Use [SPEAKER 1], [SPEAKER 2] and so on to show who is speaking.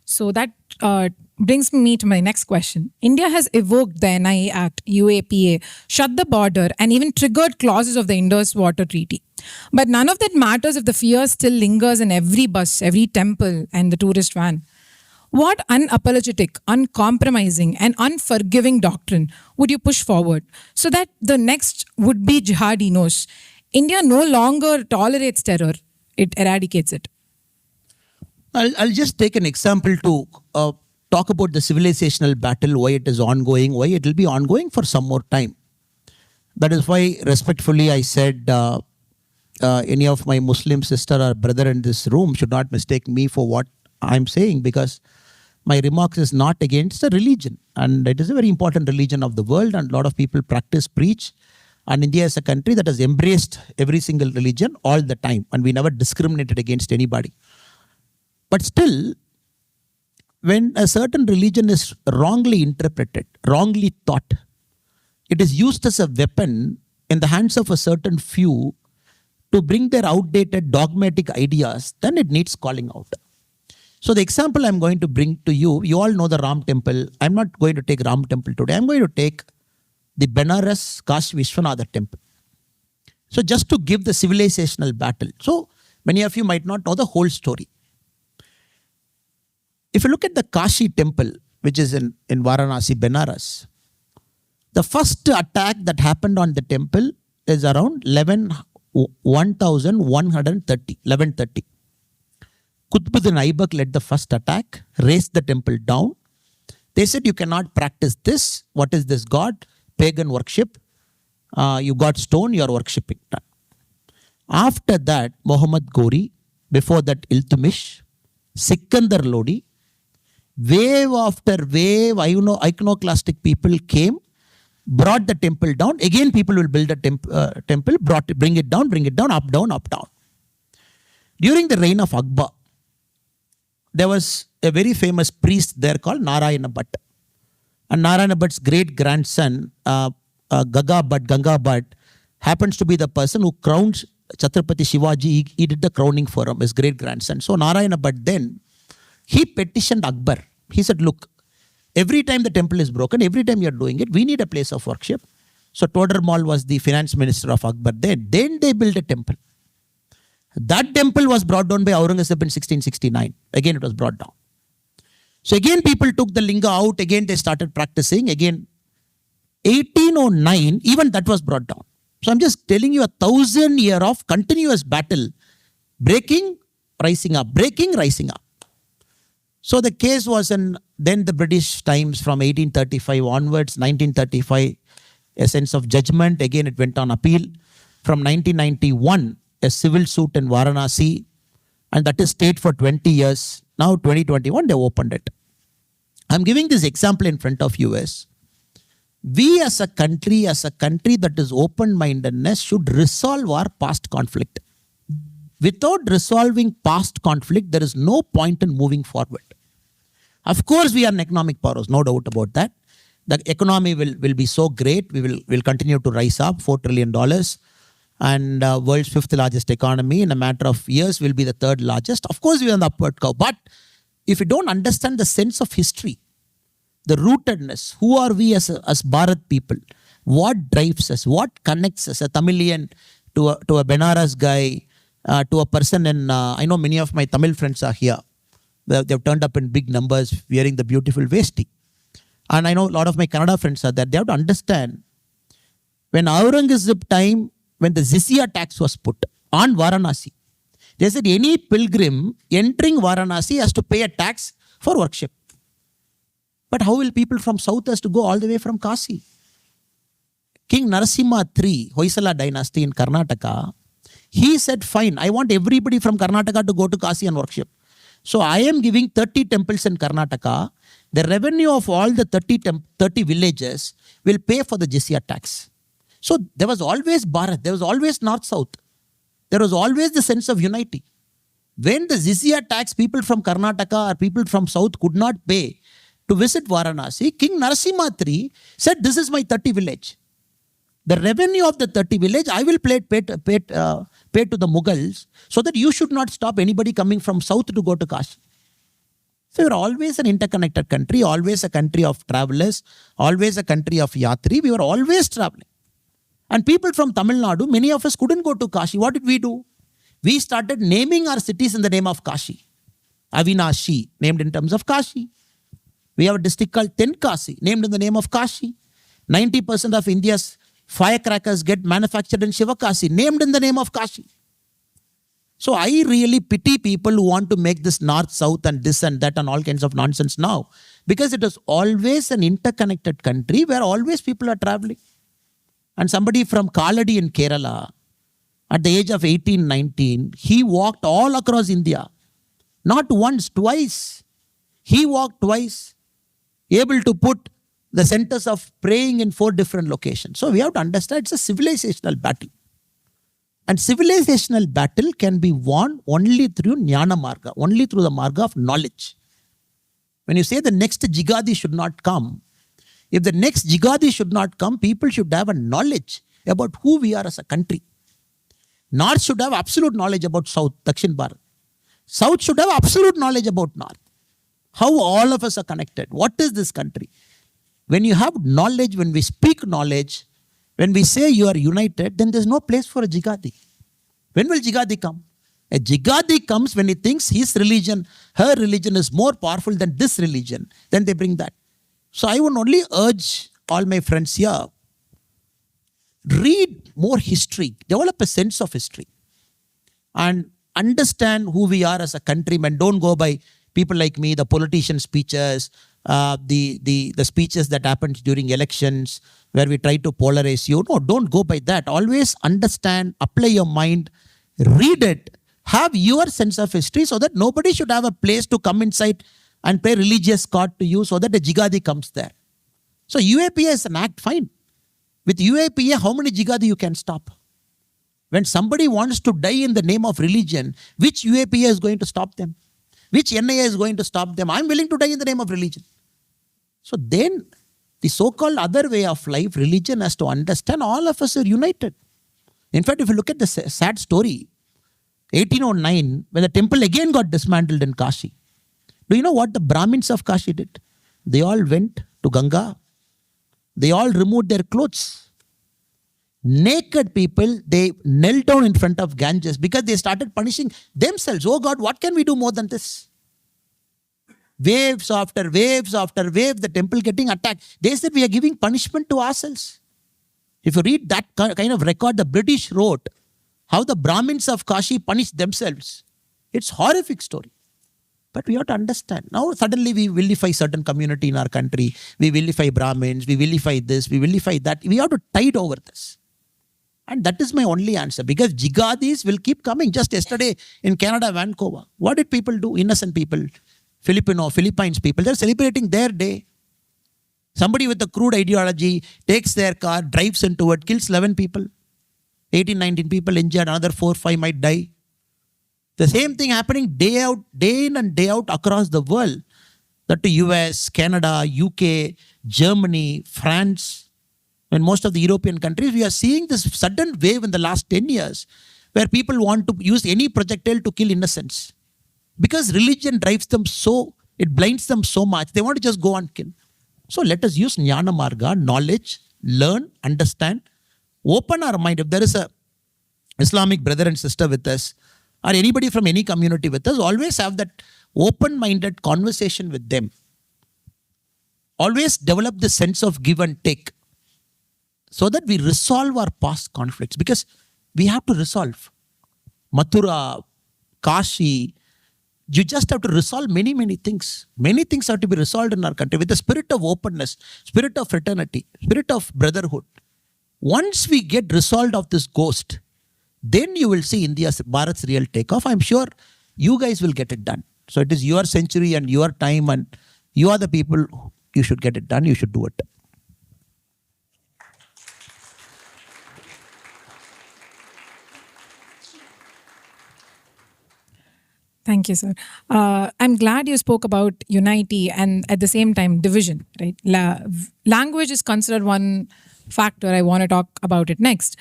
[SPEAKER 1] So that brings me to my next question. India has evoked the NIA Act, UAPA, shut the border, and even triggered clauses of the Indus Water Treaty. But none of that matters if the fear still lingers in every bus, every temple, and the tourist van. What unapologetic, uncompromising, and unforgiving doctrine would you push forward so that the next would-be jihadi knows India no longer tolerates terror, it eradicates it?
[SPEAKER 2] I'll just take an example to talk about the civilizational battle, why it is ongoing, why it will be ongoing for some more time. That is why, respectfully, I said any of my Muslim sister or brother in this room should not mistake me for what I'm saying, because my remarks is not against the religion. And it is a very important religion of the world, and a lot of people practice, preach. And India is a country that has embraced every single religion all the time. And we never discriminated against anybody. But still, when a certain religion is wrongly interpreted, wrongly taught, it is used as a weapon in the hands of a certain few to bring their outdated dogmatic ideas, then it needs calling out. So the example I'm going to bring to you, you all know the Ram temple. I'm not going to take Ram temple today. I'm going to take the Benares Kashi Vishwanath temple. So just to give the civilizational battle. So many of you might not know the whole story. If you look at the Kashi temple, which is in Varanasi, Benares, the first attack that happened on the temple is around 1130. Qutbuddin Aibak led the first attack, raised the temple down. They said, you cannot practice this. What is this God? Pagan worship. You got stone, you are worshipping. After that, Muhammad Ghori, before that Iltutmish, Sikandar Lodi, wave after wave, iconoclastic people came, brought the temple down. Again, people will build a temple, bring it down, up, down, up, down. During the reign of Akbar, there was a very famous priest there called Narayana Bhatt. And Narayana Bhatt's great grandson, Ganga Bhatt, happens to be the person who crowned Chhatrapati Shivaji. He did the crowning for him, his great grandson. So Narayana Bhatt then, he petitioned Akbar. He said, look, every time the temple is broken, every time you're doing it, we need a place of worship. So Todarmal was the finance minister of Akbar then. Then they built a temple. That temple was brought down by Aurangzeb in 1669. Again, it was brought down. So again, people took the linga out. Again, they started practicing. Again, 1809, even that was brought down. So I'm just telling you 1,000 years of continuous battle. Breaking, rising up. Breaking, rising up. So the case was in then the British times from 1835 onwards, 1935, a sense of judgment. Again, it went on appeal. From 1991, a civil suit in Varanasi, and that is stayed for 20 years. Now 2021, they opened it. I'm giving this example in front of you as we as a country that is open-mindedness should resolve our past conflict. Without resolving past conflict, there is no point in moving forward. Of course, we are an economic power, no doubt about that. The economy will be so great, will continue to rise up, $4 trillion. And world's 5th largest economy in a matter of years will be the 3rd largest. Of course, we are on the upward curve. But if you don't understand the sense of history, the rootedness, who are we as Bharat people? What drives us? What connects us? A Tamilian to a Benares guy, to a person in, I know many of my Tamil friends are here. They've turned up in big numbers wearing the beautiful vesti. And I know a lot of my Kannada friends are there. They have to understand, when Aurangzeb time, when the jizya tax was put on Varanasi, they said any pilgrim entering Varanasi has to pay a tax for worship. But how will people from south has to go all the way from Kasi? King Narasimha III, Hoysala dynasty in Karnataka, he said, fine, I want everybody from Karnataka to go to Kasi and worship. So I am giving 30 temples in Karnataka. The revenue of all the 30 villages will pay for the jizya tax. So there was always Bharat, there was always North-South. There was always the sense of unity. When the jizya tax people from Karnataka or people from South could not pay to visit Varanasi, King Narasimha III said, this is my 30 village. The revenue of the 30 village, I will pay to the Mughals so that you should not stop anybody coming from South to go to Kashi. So we were always an interconnected country, always a country of travelers, always a country of yatri. We were always traveling. And people from Tamil Nadu, many of us couldn't go to Kashi. What did we do? We started naming our cities in the name of Kashi. Avinashi, named in terms of Kashi. We have a district called Tenkasi, named in the name of Kashi. 90% of India's firecrackers get manufactured in Shivakasi, named in the name of Kashi. So I really pity people who want to make this north, south and this and that and all kinds of nonsense now. Because it is always an interconnected country where always people are traveling. And somebody from Kaladi in Kerala, at the age of 18, 19, he walked all across India. Not once, twice. He walked twice, able to put the centers of praying in 4 different locations. So we have to understand it's a civilizational battle. And civilizational battle can be won only through Jnana Marga, only through the Marga of knowledge. When you say the next Jigadi should not come, if the next Jigadi should not come, people should have a knowledge about who we are as a country. North should have absolute knowledge about South, Dakshin Bharat. South should have absolute knowledge about North. How all of us are connected. What is this country? When you have knowledge, when we speak knowledge, when we say you are united, then there's no place for a Jigadi. When will Jigadi come? A Jigadi comes when he thinks his religion, her religion is more powerful than this religion. Then they bring that. So I would only urge all my friends here, read more history, develop a sense of history, and understand who we are as a countryman. Don't go by people like me, the politician speeches, the speeches that happened during elections where we try to polarize you. No, don't go by that. Always understand, apply your mind, read it, have your sense of history so that nobody should have a place to come inside and play religious card to you so that a Jigadi comes there. So UAPA is an act, fine. With UAPA, how many Jigadi you can stop? When somebody wants to die in the name of religion, which UAPA is going to stop them? Which NIA is going to stop them? I'm willing to die in the name of religion. So then, the so-called other way of life, religion has to understand all of us are united. In fact, if you look at the sad story, 1809, when the temple again got dismantled in Kashi, do you know what the Brahmins of Kashi did? They all went to Ganga. They all removed their clothes. Naked people, they knelt down in front of Ganges because they started punishing themselves. Oh God, what can we do more than this? Waves after waves after wave, the temple getting attacked. They said we are giving punishment to ourselves. If you read that kind of record the British wrote, how the Brahmins of Kashi punished themselves. It's a horrific story. But we have to understand. Now suddenly we vilify certain community in our country. We vilify Brahmins. We vilify this. We vilify that. We have to tide over this. And that is my only answer. Because Jigadis will keep coming. Just yesterday in Canada, Vancouver. What did people do? Innocent people. Philippines people. They're celebrating their day. Somebody with a crude ideology takes their car, drives into it, kills 11 people. 18, 19 people injured. Another 4, 5 might die. The same thing happening day in and day out across the world. That to US, Canada, UK, Germany, France, and most of the European countries, we are seeing this sudden wave in the last 10 years where people want to use any projectile to kill innocents. Because religion drives them so, it blinds them so much, they want to just go and kill. So let us use Jnana Marga, knowledge, learn, understand, open our mind. If there is a Islamic brother and sister with us, or anybody from any community with us, always have that open-minded conversation with them. Always develop the sense of give and take so that we resolve our past conflicts, because we have to resolve. Mathura, Kashi, you just have to resolve many, many things. Many things have to be resolved in our country with the spirit of openness, spirit of fraternity, spirit of brotherhood. Once we get resolved of this ghost, then you will see India's, Bharat's real takeoff. I'm sure you guys will get it done. So it is your century and your time, and you are the people, you should get it done, you should do it.
[SPEAKER 1] Thank you, sir. I'm glad you spoke about unity and at the same time division, right? Language is considered one factor. I want to talk about it next.